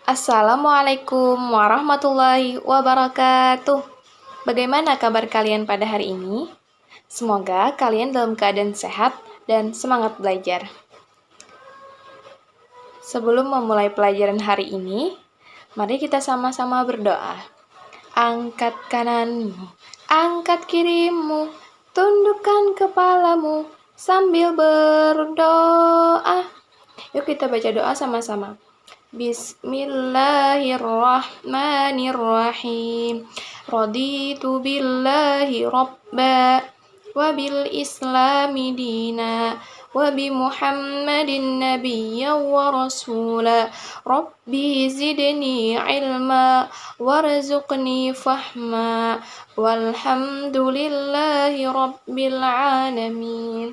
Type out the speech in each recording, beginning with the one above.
Assalamualaikum warahmatullahi wabarakatuh. Bagaimana kabar kalian pada hari ini? Semoga kalian dalam keadaan sehat dan semangat belajar. Sebelum memulai pelajaran hari ini, mari kita sama-sama berdoa. Angkat kananmu, angkat kirimu, tundukkan kepalamu sambil berdoa. Yuk kita baca doa sama-sama. Bismillahirrahmanirrahim. Raditu billahi rabba wa bil islami dina wa bi Muhammadin nabiyya wa rasula. Rabbi zidni ilma warzuqni fahma walhamdulillahi rabbil alamin.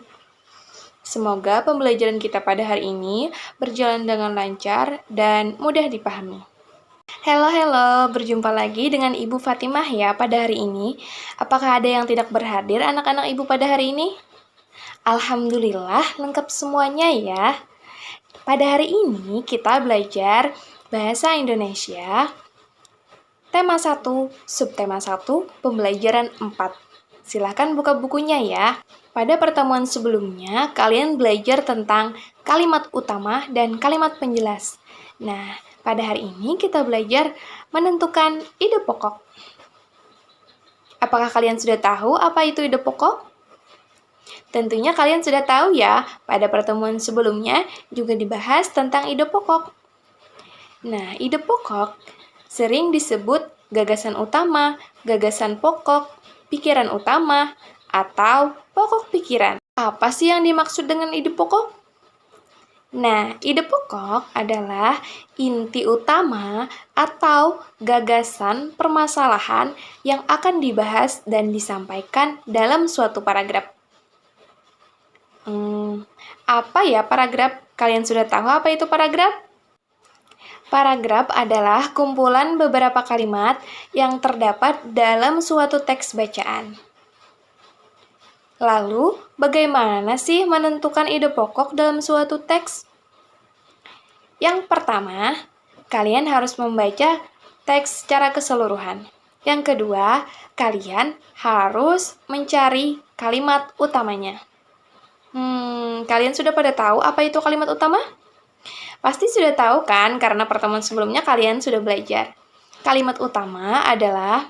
Semoga pembelajaran kita pada hari ini berjalan dengan lancar dan mudah dipahami. Halo, berjumpa lagi dengan Ibu Fatimah ya pada hari ini. Apakah ada yang tidak berhadir anak-anak Ibu pada hari ini? Alhamdulillah, lengkap semuanya ya. Pada hari ini kita belajar Bahasa Indonesia, tema 1, subtema 1, pembelajaran 4. Silahkan buka bukunya ya. Pada pertemuan sebelumnya, kalian belajar tentang kalimat utama dan kalimat penjelas. Nah, pada hari ini kita belajar menentukan ide pokok. Apakah kalian sudah tahu apa itu ide pokok? Tentunya kalian sudah tahu ya, pada pertemuan sebelumnya juga dibahas tentang ide pokok. Nah, ide pokok sering disebut gagasan utama, gagasan pokok, pikiran utama, atau pokok pikiran. Apa sih yang dimaksud dengan ide pokok? Nah, ide pokok adalah inti utama atau gagasan permasalahan yang akan dibahas dan disampaikan dalam suatu paragraf. Apa ya paragraf? Kalian sudah tahu apa itu paragraf? Paragraf adalah kumpulan beberapa kalimat yang terdapat dalam suatu teks bacaan. Lalu, bagaimana sih menentukan ide pokok dalam suatu teks? Yang pertama, kalian harus membaca teks secara keseluruhan. Yang kedua, kalian harus mencari kalimat utamanya. Kalian sudah pada tahu apa itu kalimat utama? Pasti sudah tahu kan, karena pertemuan sebelumnya kalian sudah belajar. Kalimat utama adalah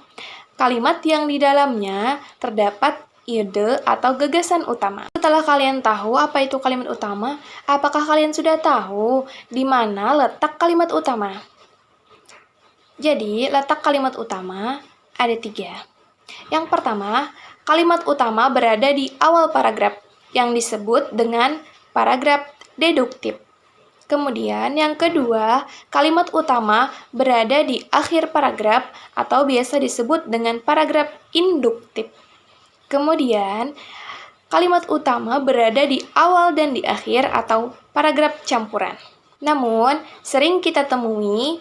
kalimat yang di dalamnya terdapat ide atau gagasan utama. Setelah kalian tahu apa itu kalimat utama, apakah kalian sudah tahu di mana letak kalimat utama? Jadi, letak kalimat utama ada 3. Yang pertama, kalimat utama berada di awal paragraf yang disebut dengan paragraf deduktif. Kemudian yang kedua, kalimat utama berada di akhir paragraf atau biasa disebut dengan paragraf induktif. Kemudian, kalimat utama berada di awal dan di akhir atau paragraf campuran. Namun, sering kita temui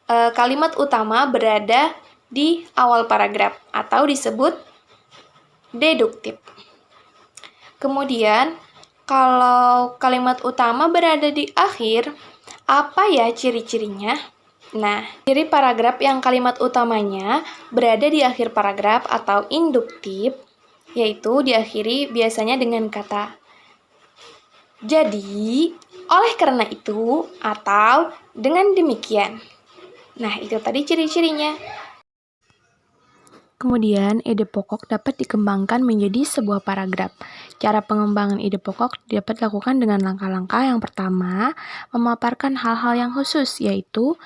kalimat utama berada di awal paragraf atau disebut deduktif. Kemudian, kalau kalimat utama berada di akhir, apa ya ciri-cirinya? Nah, ciri paragraf yang kalimat utamanya berada di akhir paragraf atau induktif, yaitu diakhiri biasanya dengan kata jadi, oleh karena itu, atau dengan demikian. Nah, itu tadi ciri-cirinya. Kemudian, ide pokok dapat dikembangkan menjadi sebuah paragraf. Cara pengembangan ide pokok dapat dilakukan dengan langkah-langkah. Yang pertama, memaparkan hal-hal yang khusus, yaitu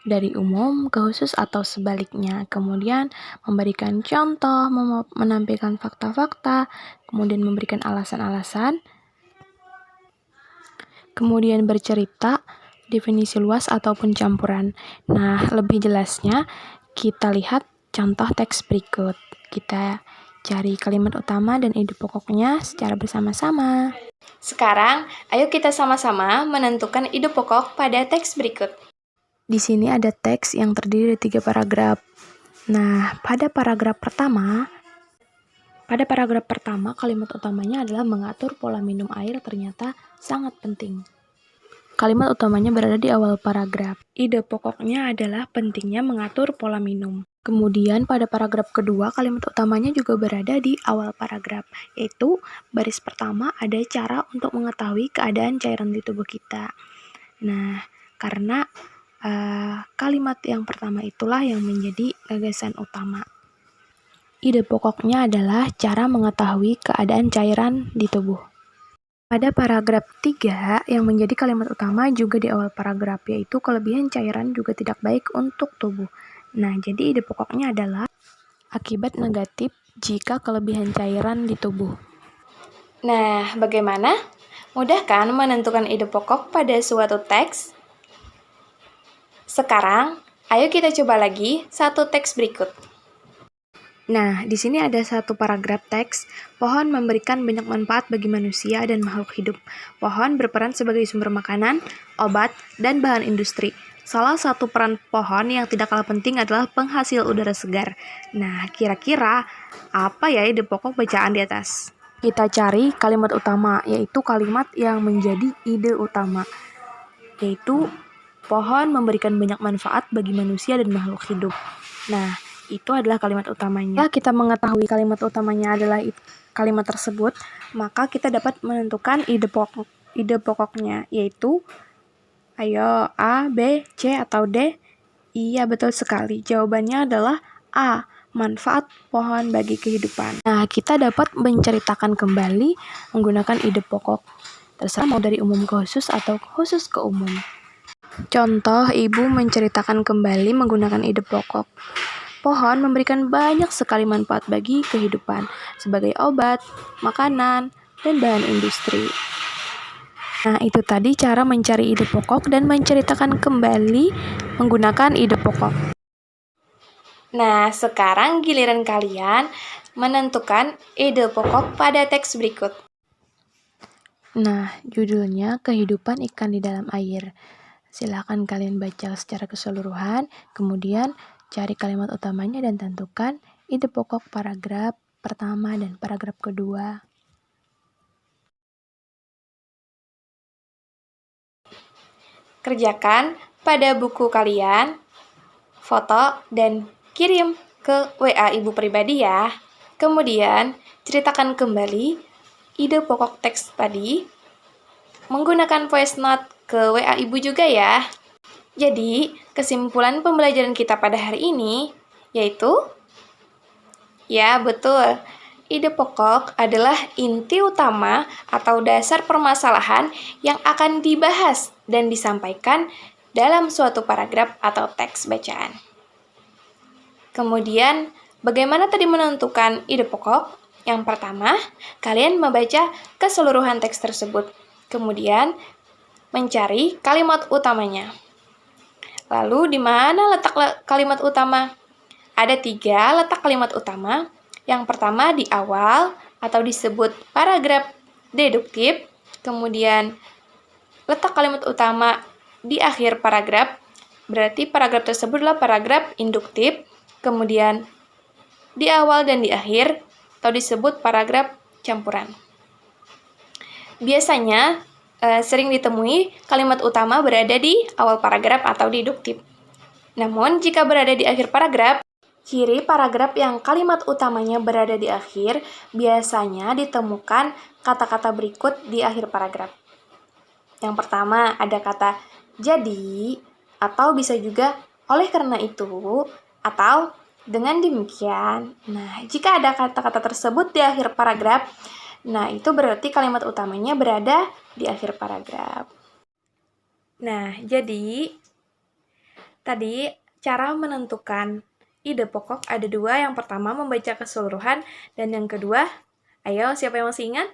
dari umum ke khusus atau sebaliknya. Kemudian, memberikan contoh, menampilkan fakta-fakta, kemudian memberikan alasan-alasan. Kemudian bercerita, definisi luas ataupun campuran. Nah, lebih jelasnya kita lihat contoh teks berikut. Kita cari kalimat utama dan ide pokoknya secara bersama-sama. Sekarang, ayo kita sama-sama menentukan ide pokok pada teks berikut. Di sini ada teks yang terdiri dari 3 paragraf. Nah, pada paragraf pertama kalimat utamanya adalah mengatur pola minum air ternyata sangat penting. kalimat utamanya berada di awal paragraf. Ide pokoknya adalah pentingnya mengatur pola minum. Kemudian pada paragraf kedua, kalimat utamanya juga berada di awal paragraf, yaitu baris pertama ada cara untuk mengetahui keadaan cairan di tubuh kita. Nah, karena kalimat yang pertama itulah yang menjadi gagasan utama. Ide pokoknya adalah cara mengetahui keadaan cairan di tubuh. Pada paragraf 3 yang menjadi kalimat utama juga di awal paragraf, yaitu kelebihan cairan juga tidak baik untuk tubuh. Nah, jadi ide pokoknya adalah akibat negatif jika kelebihan cairan di tubuh. Nah, bagaimana? Mudah kan menentukan ide pokok pada suatu teks? Sekarang, ayo kita coba lagi satu teks berikut. Nah, di sini ada satu paragraf teks, pohon memberikan banyak manfaat bagi manusia dan makhluk hidup. Pohon berperan sebagai sumber makanan, obat, dan bahan industri. Salah satu peran pohon yang tidak kalah penting adalah penghasil udara segar. Nah, kira-kira apa ya ide pokok bacaan di atas? Kita cari kalimat utama, yaitu kalimat yang menjadi ide utama, yaitu pohon memberikan banyak manfaat bagi manusia dan makhluk hidup. Nah, itu adalah kalimat utamanya. Jika kita mengetahui kalimat utamanya adalah kalimat tersebut, maka kita dapat menentukan ide pokoknya, yaitu ayo A, B, C, atau D? Iya, betul sekali. Jawabannya adalah A, manfaat pohon bagi kehidupan. Nah, kita dapat menceritakan kembali menggunakan ide pokok. Terserah mau dari umum ke khusus atau khusus ke umum. Contoh, ibu menceritakan kembali menggunakan ide pokok. Pohon memberikan banyak sekali manfaat bagi kehidupan, sebagai obat, makanan, dan bahan industri. Nah, itu tadi cara mencari ide pokok dan menceritakan kembali menggunakan ide pokok. Nah, sekarang giliran kalian menentukan ide pokok pada teks berikut. Nah, judulnya Kehidupan Ikan di Dalam Air. Silakan kalian baca secara keseluruhan, kemudian cari kalimat utamanya dan tentukan ide pokok paragraf pertama dan paragraf kedua. Kerjakan pada buku kalian, foto, dan kirim ke WA ibu pribadi ya. Kemudian, ceritakan kembali ide pokok teks tadi menggunakan voice note ke WA ibu juga ya. Jadi, kesimpulan pembelajaran kita pada hari ini yaitu, ya betul, ide pokok adalah inti utama atau dasar permasalahan yang akan dibahas dan disampaikan dalam suatu paragraf atau teks bacaan. Kemudian, bagaimana tadi menentukan ide pokok? Yang pertama, kalian membaca keseluruhan teks tersebut. Kemudian, mencari kalimat utamanya. Lalu, di mana letak kalimat utama? Ada 3 letak kalimat utama. Yang pertama di awal atau disebut paragraf deduktif. Kemudian, letak kalimat utama di akhir paragraf. Berarti paragraf tersebut adalah paragraf induktif. Kemudian, di awal dan di akhir atau disebut paragraf campuran. Biasanya, sering ditemui kalimat utama berada di awal paragraf atau deduktif. Namun, jika berada di akhir paragraf, ciri paragraf yang kalimat utamanya berada di akhir biasanya ditemukan kata-kata berikut di akhir paragraf. Yang pertama ada kata jadi, atau bisa juga oleh karena itu, atau dengan demikian. Nah, jika ada kata-kata tersebut di akhir paragraf, nah, itu berarti kalimat utamanya berada di akhir paragraf. Nah, jadi tadi cara menentukan ide pokok ada 2. Yang pertama membaca keseluruhan dan yang kedua, ayo siapa yang masih ingat?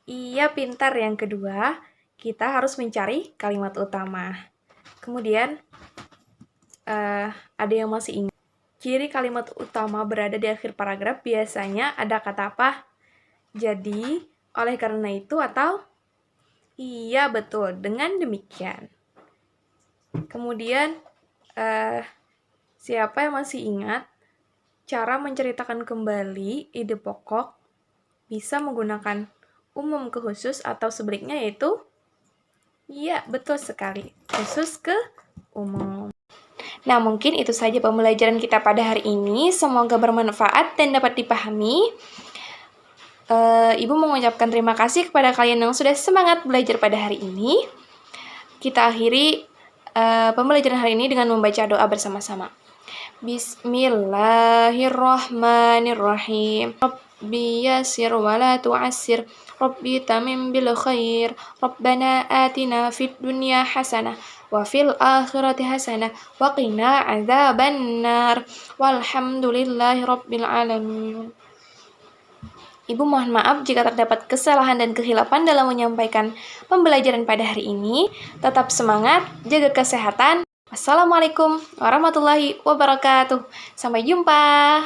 Iya, pintar. Yang kedua, kita harus mencari kalimat utama. Kemudian ada yang masih ingat? Ciri kalimat utama berada di akhir paragraf biasanya ada kata apa? Jadi, oleh karena itu, atau iya, betul, dengan demikian. Kemudian, siapa yang masih ingat cara menceritakan kembali ide pokok bisa menggunakan umum ke khusus atau sebaliknya, yaitu Iya, betul sekali. Khusus ke umum. Nah, mungkin itu saja pembelajaran kita pada hari ini. Semoga bermanfaat dan dapat dipahami. Ibu mengucapkan terima kasih kepada kalian yang sudah semangat belajar pada hari ini. Kita akhiri pembelajaran hari ini dengan membaca doa bersama-sama. Bismillahirrahmanirrahim. Rabbi yassir wa la tu'assir. Rabbi tamim bil khair. Rabbana atina fid dunya hasanah wa fil akhirati hasanah wa qina adzabannar. Walhamdulillahi rabbil alamin. Ibu mohon maaf jika terdapat kesalahan dan kehilafan dalam menyampaikan pembelajaran pada hari ini. Tetap semangat, jaga kesehatan. Assalamualaikum warahmatullahi wabarakatuh. Sampai jumpa.